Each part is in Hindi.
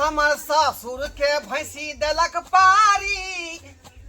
हमर ससुर के भैंसी देलक पारी,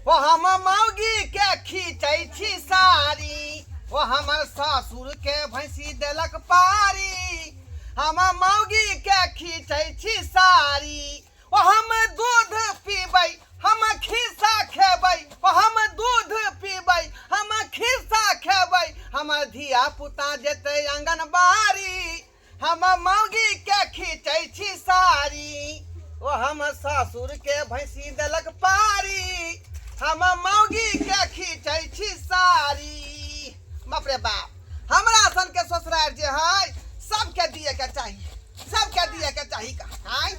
वो हम मौगी के खींचै छी सारी। वो हमर ससुर के भैंसी देलक पारी, हम मौगी के खींचै छी सारी। वो हम दूध पीबै हम खिस्सा खेबै, वो हम दूध पीबै हम खिस्सा खेबै। हमर धिया पुता जेतै आंगनबाड़ी, हम मौगी के खींचै छी सारी। वो हम ससुर के भैंसी देलक पारी, हम मौगी के खींचै छी सारी। बाप रे बाप, हमरा सन के ससुराल जे है सबके दिए के चाहिए, सबके दिए के चाहिए का है।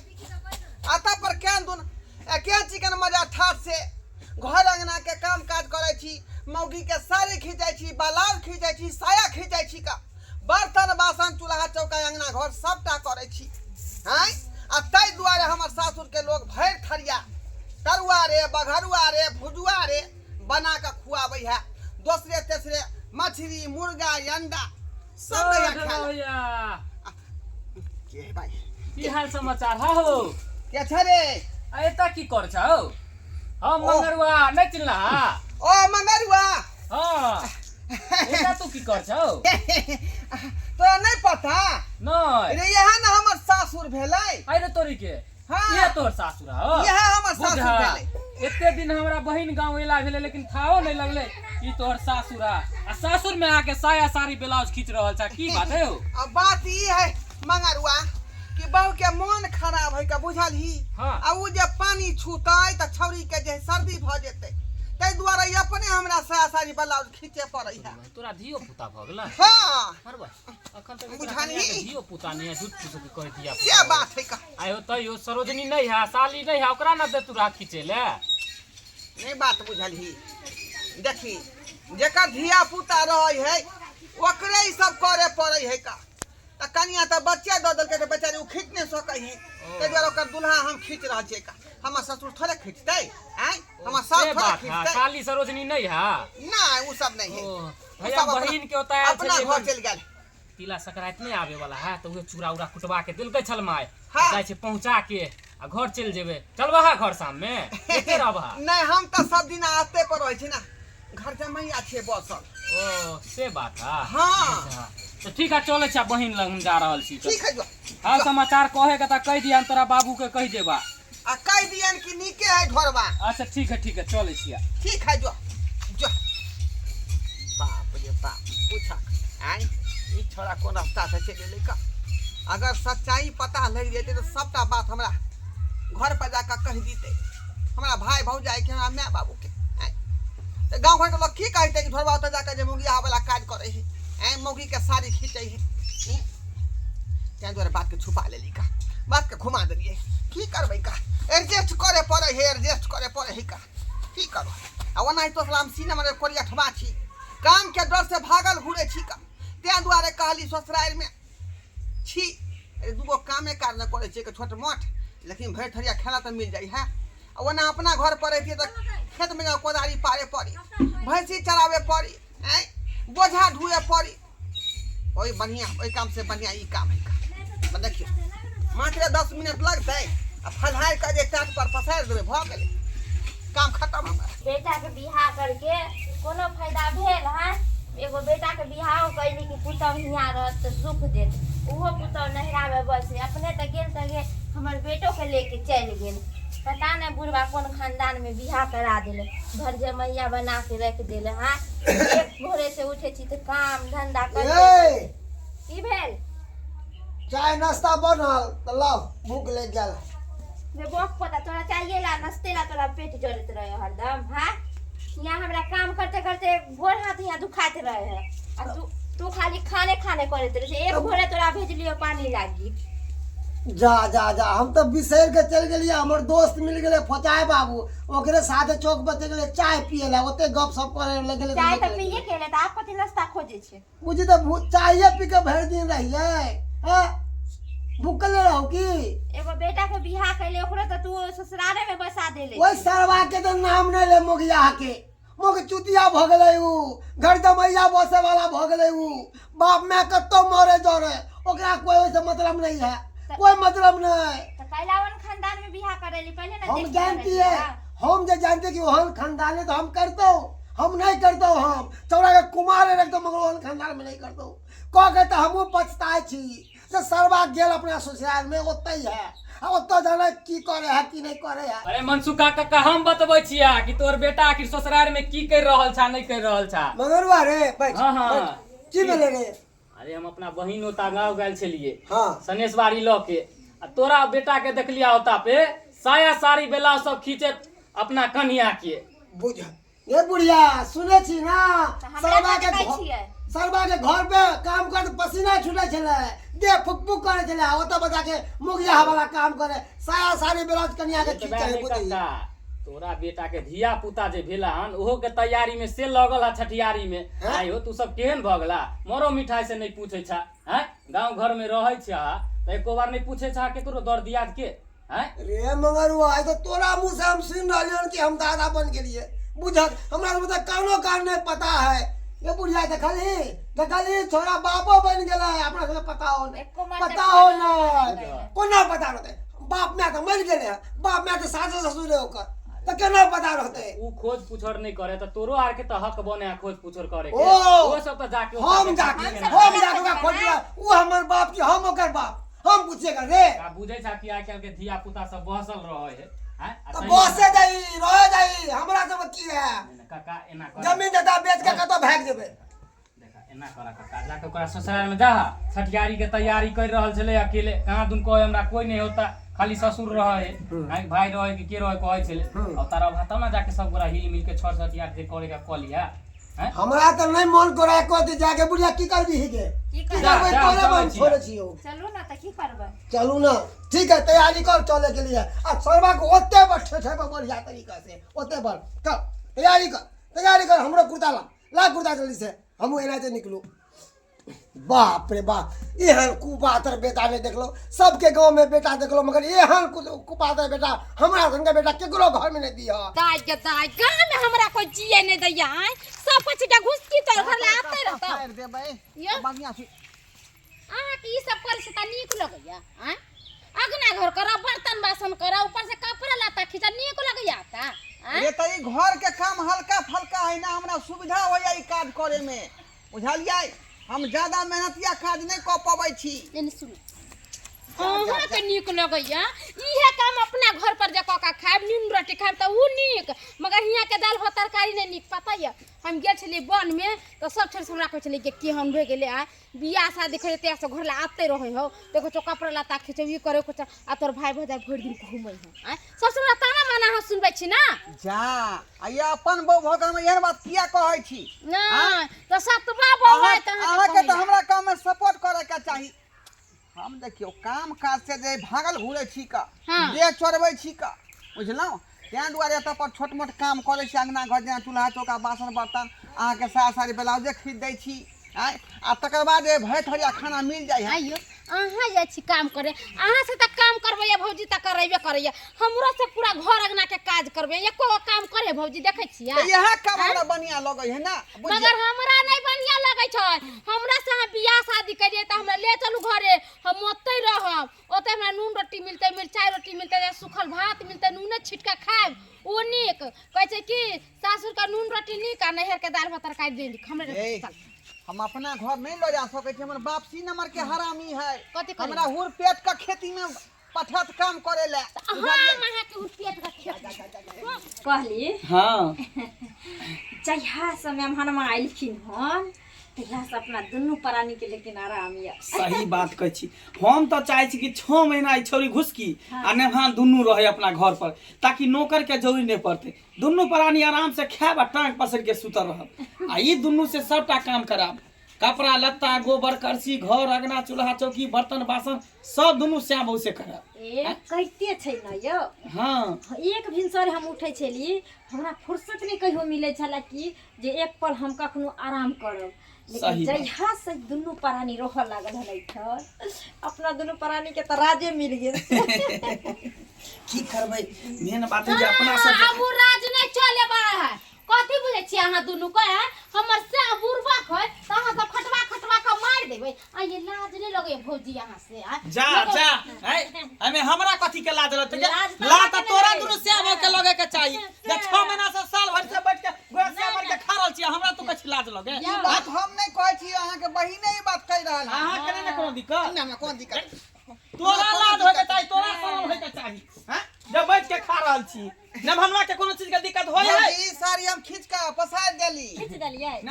अतः पर केहन दुन के चिकन मजा ठाट से घर अंगना के काम काज करे छी, मौगी के साड़ी खींचे छी, ब्लाउज खींचे छी, साया खींचे छी का, बर्तन बासन चूल्हा चौका अंगना घर सबटा करे छी हैं। आ तै दुआरे हमर सासुर के लोग भैर थरिया तरुआ रे बघरुआ रे भुजुआ रे बना के खुआबै है। दूसरे तेसरे मछली मुर्गा अंडा सब के भाई की हाल समाचार हो? के छ रे? एता की कर छ हो? हम मंगरुआ नै चिन्हला? ओ मंगरुआ, हां एता तू की कर छ हो? तोरा नै पता? नै रे यह न हमर सासुर भेलै। अरे तोरी के हाँ। ये तोर सासुर हो? यह हमर सासुर भेलै। एते दिन हमरा बहिन गांव एला भेले लेकिन थाओ नै लगले ई तोर सासुर आ सासुर में आके साया साड़ी ब्लाउज खींच रहल छ। की बात है हो? अब बात ई है मंगरुआ कि बहू के मन खराब है का बुझलही। हाँ। आ उ जे पानी छूतै त छौरी के जे सर्दी भ जेतै, तै दुआरे अपने हमरा साया साड़ी ब्लाउज खींचे पड़ै है। तोरा धियो पुता भ गेलै? हां परबा अखन तक बुझानी धियो पुता नै झूठ फूस के कह दिया। से बात है का? आयो तयो सरोजनी नै है, साली नै है, ओकरा न दे तू रात खींचे ले। नहीं बात बुझलही। देखी जेकर धिया पुता रहे है ओकरे ई सब करे पड़े है का। त कनिया त बच्चे द देलकै त बेचारी उ खींच नै सकै है, तै दुआरे ओकर दुल्हा हम खींच रहल छै का। हमर ससुर थोड़े खींचतै हैं, हमर सास से थोड़े बात है, खींचतै। साली सरोजनी नै है? नहीं उ सब नहीं है। भैया बहिन के होता है अपना घर चल गेल। तिला संक्रांति नहीं आवे वाला है तो वे चूड़ा उड़ा कुटवा के दिलकै छल माय। हाँ। जाय छै पहुंचा के आ घर चल जेबे। चलबा है घर शाम में केते रहबा? नहीं हम त सब दिन आते पर रहै छी ना, घर जमैया छै बसल। ओ से बात है। हाँ। तो ठीक है चले छ बहिन लग हम जा रहल छी। ठीक है जो हाल समाचार कहे के त कह दिया तोरा बाबू के कह देबा। आ कह दियन कि नीके है घरवा। अच्छा ठीक है चले छिया। ठीक है जो जो बाप रे बाप पूछा आई ई छोरा कोन रास्ता से चले ले का। अगर सच्चाई पता लग जेते तो सबटा बात हमरा घर पर जाकर कह दीते, हमरा भाई भौजाई के, हमरा माय बाबू के। तो गांव घर के लोग की कहते कि घरवा तो जाकर जे मुगिया वाला काज करे है, मौगी के साड़ी खींचे है। त्या द्वारा बात के छुपा लेली का, बात के घुमा देलिए। की करबै का, एडजस्ट करे पड़े है, एडजस्ट करे पड़े है का। की करो आ ओना तो सलाम सीने में कोरिया ठबा छी, काम के डर से भागल घुरे छी का। त्या द्वारे कहली ससुराल में छी दूगो कामे कार न करे छी के छोट मोट, लेकिन भैर थरिया खेला तो मिल जाई है। ओना अपना घर पर रहती तो खेत में कोदारी पारे पड़ी, भैंसी चरावे पड़ी, बोझा ढुए पड़ी। ओई बढ़िया ओई काम से बढ़िया ई काम है का। देखियो मात्र 10 मिनट लगतै आ फलहार का जे टाट पर पसार देबे भ गेलै, काम खत्म हमरा। बेटा के बियाह करके कोनो फायदा भेल है? एगो बेटा के बियाह कैली कि पुतौ हियां रहत त सुख देत, उहो पुतौ नहिरा में बसे। अपने त गेल हमर बेटो के लेके चल गेल, पता नहीं बुढ़वा कौन खानदान में बियाह करा देले, घर जमैया बना के रख देले। हां एक भोरे से उठे छी त काम धंधा करे। की भेल? चाय नाश्ता बनल त लाओ, भूख लग गेल। बे बोक पता तोरा चाहिए ला नाश्ते ला तोरा पेट जरत रहे हरदम। हां यहाँ हमरा काम करते करते गोर हाथ यहाँ दुखात रहे है, और तू खाली खाने करत रहे। एक भोरे तोरा भेजलियो पानी लागी। जा जा जा हम तो बिसर के चल गेलिए। हमर दोस्त मिल गेले फचाए बाबू, ओकरे साथे चौक पर चल गेले चाय पिए ला, ओते गप सप करे लगले। चाय त पिए केले त आप कथि नाश्ता खोजे छे? बुझी तो चाय पी के भर दिन रहिए। हां भूखल रहो की? एगो बेटा के बियाह कैले ओकरो त तू ससुराले में बसा देले। ओए सरवा के तो नाम नहीं ले मोगिया के, मोग चुतिया भ गेलै उ, घर जमैया बसे वाला भ गेलै उ। बाप मैं कत्तो मरे जरे, ओकरा कोई से मतलब नहीं है, कोई मतलब नहीं। त कैलावन खानदान हम देख जानती रहे है, हैं। हम जो जानते कि ओहन खानदान है तो हम करते हो, हम नहीं करते हो। हम चौड़ा के कुमार रख दो मगर ओहन खानदान में नहीं करते हो। कह के तो हमहू पछताए छी जे सरवा गेल अपना ससुराल में ओतै है आ ओतऽ जाने की करे है की नहीं करे है। अरे मनसुखा काका हम बतबै छिया कि तोर बेटा आखिर ससुराल में की कर रहल छा नहीं कर रहल छा। मगरवा रे बैठ हाँ, हाँ। बैठ। की भेले रे? अरे हम अपना बहिन ओता गाँव गए छलिए हाँ सनेशवाड़ी ल के आ तोरा बेटा के देख लिया होता पे साया साड़ी ब्लाउज सब खींचे अपना कन्या के। बुझ ये बुढ़िया सुने छी ना, तो हमरा क्या कहै छियै? सरबा के घर पे काम कर पसीना छूटे छले, दे फुक फुक करे छले, ओतऽ बजा के मुगिया वाला काम करे, साया साड़ी ब्लाउज कन्या के खींचे है बुद्धि। तोरा बेटा के धिया पुता जे भेला हन ओहो के तैयारी में से लगल है छठियारी में। आई हो तू सब केहन भगला मरो मिठाई से नहीं पूछे छा हैं? गांव घर में रहे छा त एको बार नहीं पूछे छा के तोरो दर दियाद के हैं? रे मगरुआ आई तो तोरा मुंह से हम सुन रहलियन कि हम दादा बन गेलिए। बुझत हमरा तो मतलब कानो कान नहीं पता है। ये बुढ़िया देखली छोरा बापो बन गेला अपना से पता हो नहीं, एको मार पता से हो पता नहीं, नहीं। कोना पता रहते। बाप में तो मर गेले, बाप में तो सास ससुर है ओकर, तो केना पता रहते? उ खोज पुछर नहीं करे त तोरो आर के त हक बने खोज पुछर करे के। ओ, वो सब त जाके हम जाके खोजिया उ हमर बाप की हम ओकर बाप हम पूछेगा रे। का बुझे छा कि आइ काल के धिया पुता सब बहसल रहे है हैं? तो बसे जाई रह जाई हमरा सब की है? काका एना कर जमीन जता बेच के कतो भाग जेबे। देखा एना करा काका जाके ओकरा ससुराल में जा छठियारी के तैयारी कर रहल छले अकेले कहां दुन कोई हमरा कोई नहीं होता खाली ससुर रहे है भाई रहे कि के रहे कहै छले और तारा भाता ना जाके सब गोरा हिल मिल के छठ छठियार जे करे का कलिया हैं? हमरा तो नहीं मन करे को दे जाके बुढ़िया की करबी हिगे की की करबै? करबै जा, तोरे जा, मन जा। छोड़े छियो। चलू ना त की करबै? चलू ना ठीक है तैयारी कर चले के लिए आ सरवा को ओते बैठे छे बढ़िया तरीका से ओते बढ़ कर तैयारी कर हमरो कुर्ता ला कुर्ता जल्दी से हमहू एना से निकलू। बाप रे बाप एहन कुपातर बेटा ने देखलो सबके गांव में बेटा देखलो मगर एहन कुपातर बेटा हमरा संगे बेटा केकरो घर में नहीं दिया। दाई गांव में हमरा कोई जिए नहीं दैया है सब कुछ के घुस की तो घर ले आते रहता फाड़ देबै ये? बढ़िया छी। आहा की ई सब करे से त नीक लगैया हैं? अगना घर करा बर्तन बासन करा ऊपर से कपड़ा लाता खींचा नीक लगैया ता हैं? ये त ई घर के काम हल्का फल्का है ना हमरा सुविधा होया ई काज करे में बुझलियै। हम ज्यादा मेहनतिया काज नहीं क पाबै छी। लेकिन सुन अहाँ के नीक लगैया इहे काम अपना घर पर जे कका खाब नीम रोटी खाब त उ नीक मगर हियां के दाल भात तरकारी नहीं नीक पता है। हम गेल छलिए वन में तो सब छोड़ हमरा कहै छलिए कि केहन भे गेले आ बियाह शादी करे ते से घर ला आते रहे हो देखो तो कपड़ा लाता खींचे ई करे कुछ आ तोर भाई भौजाई भर दिन घूमै है सब हमरा ताना माना हम सुनबै छी ना जा आ ये अपन बहू भगन में एहन बात किया कहै छी? ना तो सतबा बौआ त अहाँ के तो हमरा काम में सपोर्ट करे के चाही। हम देखियो काम काज से जे भागल घूरे छी का हाँ। देह चढ़बै छी का बुझलौ तें दुआरे एतऽ पर छोट मोट काम करे छी अंगना घर जेना चूल्हा चौका बासन बर्तन अहाँ के साया साड़ी ब्लाउजे खरीद दै छी आ तकर बाद भरि थरिया खाना मिल जाइ है। आइयो अहाँ जाइ छी काम करे अहाँ से त काम करबै या भौजी त करैबे करैया हमरो से पूरा घर अंगना के काज करबै एको काम करे भौजी देखै छियै तो यह काम हमरा बढ़िया लगै है ना मगर हमरा नहीं बढ़िया लगै छै। हमरा से अहाँ बियाह शादी करिए त हमरा ले चलू घरे हम ओतै रहब ओतै हमरा नून रोटी मिलतै मिरचाई रोटी मिलतै सुखल भात मिलतै नूने छिटका खाएब ओ नीक कहै छै कि सासुर का नून रोटी नीक आ नैहर के दाल भात तरकारी दे नीक हमरा हम अपना घर नहीं ले जा सकै छी। हमर बापसी नंबर के हरामी है कथी करे? हमरा हुर पेट का खेती में पठत काम करे ले अहाँ के पेट रखिए कहली हाँ जहिया समय हनमा आइलखिन हन तहिया से अपना दुनू प्राणी के लेकिन आराम या सही बात कहै छी। हम तो चाहे छी कि 6 महीना ई छोरी घुसकी आ ने हां दुनू रहे अपना घर पर ताकि नौकर के जरूरी नहीं पड़ते। दुनू प्राणी आराम से खाब आ टांग पसर के सुतर रहब आ ई दुनू से सबटा काम कराब कपड़ा लत्ता गोबर करसी घर अगना चूल्हा चौकी बर्तन बासन सब दुनू श्याम बहू से करब। ए कहते छै न यो हाँ एक भिनसर हम उठै छली हमरा फुर्सत नहीं कहियो मिलै छला कि जे एक पल हम कखनो आराम करब लेकिन सही बात। जहिया से दुनू प्राणी रह लागल हलै छ अपना दुनू प्राणी के त राजे मिल गेल की करबै मेन बात है जे अपना सब अब राज नहीं चले बड़ा है कथी बुझे छी अहाँ दुनू को है हमर से बुरबा है त अहाँ सब खटवा का मार देबै आ ये लाज नहीं लगे भौजी अहाँ से जा जा हमें हमरा कथी के लाज लगत लाज त ला अहाँ त के तोरा नहीं दुनू रहल है। अहाँ करे ना कोनो दिक्कत ना कौन दिक्कत तोरा लाज होके चाहिए तोरा शरम होके चाहिए हैं जब बैठ के खा रहल छी न भनवा के कोनो चीज के दिक्कत होय है ई सारी हम खींच के पसार देली। खींच देलियै न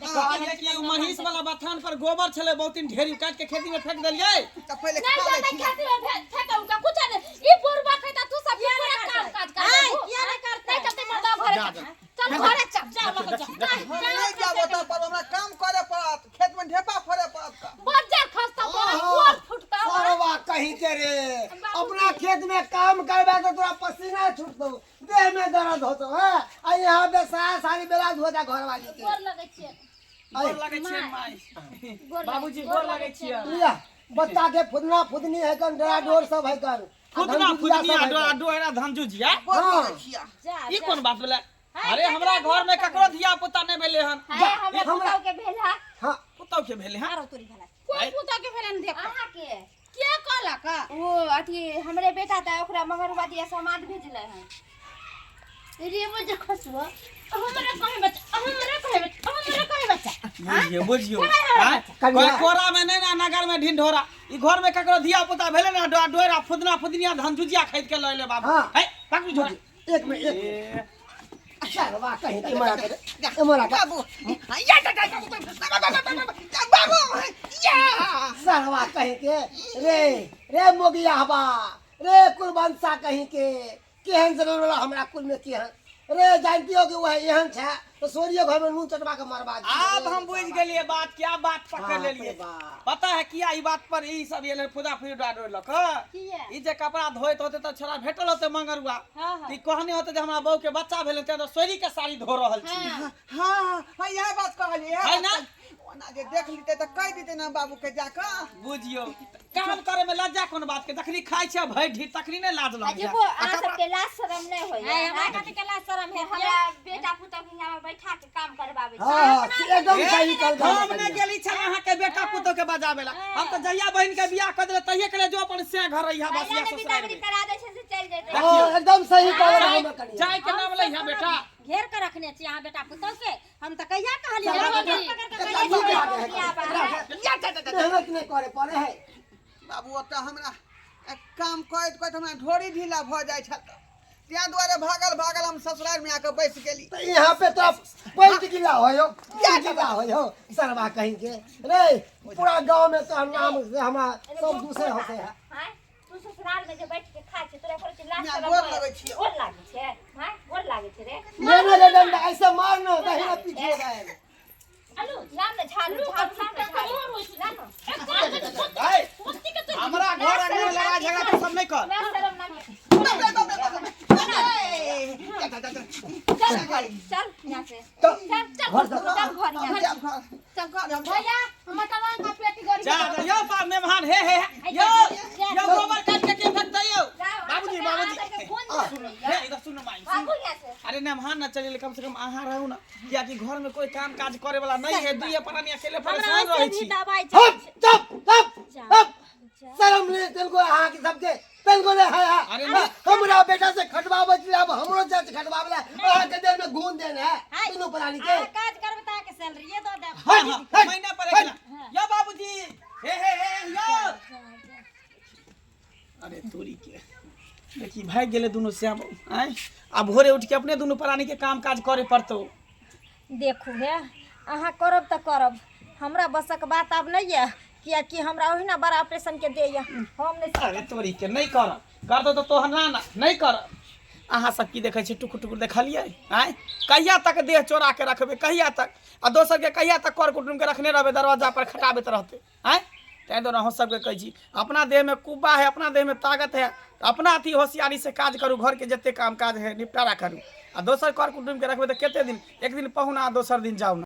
कहलिए कि महीष वाला बथान पर गोबर छले बहुत दिन ढेरी काट के खेती में फेंक देलिए तो पहले नहीं खा ले जाता छी। खेती में फेंका उनका कुछ नहीं ई बुरबा कहता तू सब पूरा काम काज कर किया नहीं करते? नहीं करते मर्दा घरे चल घरे चल जा लोग जा हम नहीं जाबो तो पर हमरा काम करे पड़त, खेत में ढेपा फरे पड़त। बजार खस्ता बोला कोर फुटता सरवा कहीं के रे अपना खेत में काम करबे तो तोरा पसीना छूटतो, देह में दर्द होतो है। आ यहाँ पे सारी बेला धो जा घर वाली के। गोर लगे छे गोर लगे छियै माई बाबूजी गोर लगे छियै लिया बच्चा के फुदना फुदनी है कन डरा डोर सब है कन खुदना खुदनी डोरा धनजुजिया बोल छिया जा ई कोन बात भेलै अरे हमरा घर में ककरो धिया पुता नहीं भेले हन है हमें पुताव के भेला हाँ पुतौ के भेले हन मारो तोरी भला कोई पुताव के भेला देख अहाँ के के कहला का वो अथी हमरे बेटा था ओकरा मगरवा दिया सामान भेजले हैं रे मुझे खसुआ हमरा कहे बच्चा हमरा कहे बच्चा बुझियो कोई कोरा में नहीं ना नगर में ढिंढोरा ई घर में ककरो धिया पुता भेले ना डोरा फुदना फुदनिया धनजुजिया खरीद के लइले बाबू हाँ। है पकड़ी झोरी एक में एक सरवा कहीं के मरा के मरा के बाबू या बाबू या सरवा कहीं के रे मोगिया हवा रे कुलबंसा कहीं के केहन जरूर वाला हमरा कुल में केहन रे जानती हो कि वह एहन छे तो सोरियो घर में नून चटवा के मरवा दी। अब हम बुझ गेलिए बात क्या बात पकड़ बाप रे लेलिए बाप। पता है किया ई बात पर ई सब ये खुदा फिर डाडो लक किया ई जे कपड़ा धोइत होते तो छोरा भेटल होते मंगरुआ हां हां ई कहने होते जे हमरा बहू के बच्चा भेले ते तो सोरी के साड़ी धो रहल छी हां यह बात कहली है ना ओना जे देख लीते तो कह दीते ना बाबू के जाका बुझियो काम करे में लज्जा कोन बात के जखनी खाइ छै भइ ढी तखनी ने लाज लग अजय जा वो आ सब के लाज शरम नहीं होय है हमरा खातिर केला शरम है हमरा बेटा पुतौ के यहाँ बैठा के काम करवावे छै हाँ एकदम सही कल हम ने गेली छ अहाँ के बेटा पुतो के बजाबे ला हम तो जहिया बहिन के बियाह कर देले तहिए के ले जो अपन से घर रहिया बसिया ने ससुराल बिदागरी में करा दे छै से चल जेतै देखियो। एकदम सही कल हम करिए चाय के नाम ले यहाँ बेटा घेर के रखने छी अहाँ बेटा पुतौ के हम त कहिया कहलिए मेहनत नहीं करे पड़े है। बाबू ओतऽ हमरा काम करैत करैत हमरा ढोरी ढीला भऽ जाइ छल त्या दुआरे भागल हम ससुराल में आके बैस गेली। तो यहाँ पे तो पैंट गिला हो सरवा कहीं के रे पूरा गांव में तो नाम से हमारा सब दूसरे होते हैं। हां तू ससुराल में जे बैठ के खा छै तोरा पर लाज मैं शरम गोर लगै छी। गोर लागे छै हां गोर लागे छै रे मैंने रे डंडा ऐसे मारना दहिना पीछे गए अलू लाम ने झाड़ू हमरा घर आंगन में लड़ाई झगड़ा तो सब नहीं कर मैं शरम ना चल घर चल यहां से तो चल घर चल घर यहां चल घर भैया हम टमाटर का पेटी गरी जा यो पार मेहमान हे यो गोबर काट के फेंकता यो बाबूजी हे इधर सुनो माई बाबू यहां से अरे मेहमान ना चले कम से कम अहाँ रहू ना किया कि घर में कोई काम काज करे वाला नहीं है दुइये प्राणी अकेले परेशान रहे छी दवाई हट चुप शर्म ले तेल को हां के सबके तेल को ले अरे है हमरा बेटा से खटवाबे छी अब हमरो से खटवाबे आ के देर में घून देना है तीनों प्राणी के काज करबे त के सैलरी दो दे हाँ, महीना पर एक ना यो बाबूजी हे यो अरे तोरी के देखी भाग गेले दोनों श्याम आय अब भोरे उठ के अपने दोनों प्राणी के काम काज करे पड़तो देखू हे अहाँ करब त करब हमरा बसक बात अब नहीं है किया कि हमरा ओहिना बड़ा ऑपरेशन के देय हम नहीं अरे तोरी के नहीं कर दो तो तोहर ना नहीं कर अहाँ सब की देखे छी टुकुर टुकुर देखलिए आय कहिया तक देह चोरा के रखबे कहिया तक आ दोसर के कहिया तक कर कुटुम के रखने रहबे दरवाजा पर खटाबेत रहते आय तै दोनों हम सबके कहै छी अपना देह में कुब्बा है अपना देह में ताकत है अपना अथी होशियारी से काज करू घर के जते काम काज है निपटारा करू आ दोसर कर कुटुम के रखबे तो केते दिन एक दिन पहुना दोसर दिन जाऊ